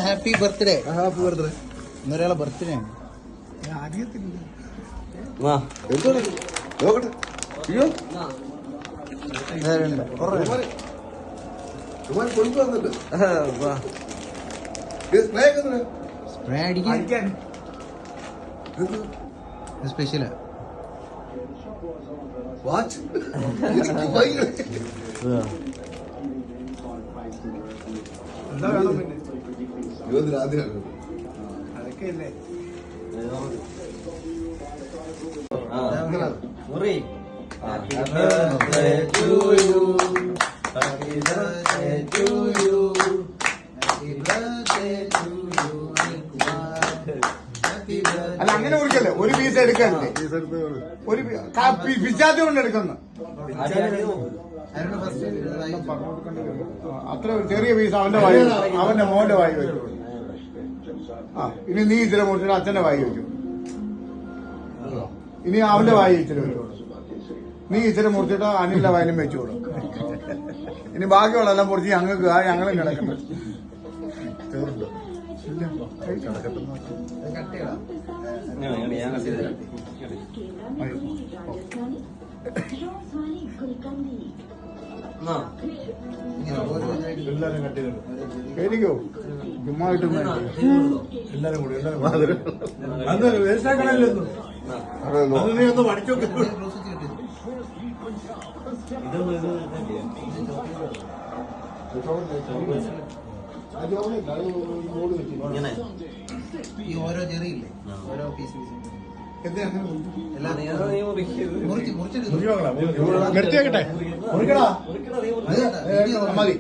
Happy birthday. Happy birthday. ഇന്നൊരാളെ birthday ആണ്. Spray അടിക്കാൻ സ്പെഷ്യലാ. വാച്ച് അതൊക്കെയല്ലേ മുറി. Happy birthday to you. Happy birthday to you. Happy birthday to you. അല്ല അങ്ങനെ കുറിക്കല്ലേ, ഒരു പീസ് എടുക്കല്ലേ, ഒരു പിച്ചാത്തി കൊണ്ട് എടുക്കുന്നു. അത്ര ചെറിയ പീസ് അവന്റെ വായി, അവന്റെ മോന്റെ വായി വെച്ചു. ആ ഇനി നീ ഇച്ചിരി മുറിച്ചിട്ട് അച്ഛന്റെ വായി വെച്ചു. ഇനി അവന്റെ വായി ഇച്ചിരി വെച്ചു. നീ ഇച്ചിരി മുറിച്ചിട്ട് അനിലിന്റെ വായിലും വെച്ചോളൂ. ഇനി ബാക്കിയുള്ളതെല്ലാം മുറിച്ച് ഞങ്ങൾക്ക് ഞങ്ങളും കിടക്കട്ടെ. എനിക്കോ ചുമ്മാ കിട്ടുന്ന എല്ലാരും കൂടി വേസ്റ്റാക്കണല്ലോ. നീ ഒന്ന് പഠിച്ചോ. ഈ ഓരോ ചെറിയില്ലേ, ഓരോ പീസ് നിർത്തിയാക്കട്ടെ. മതി.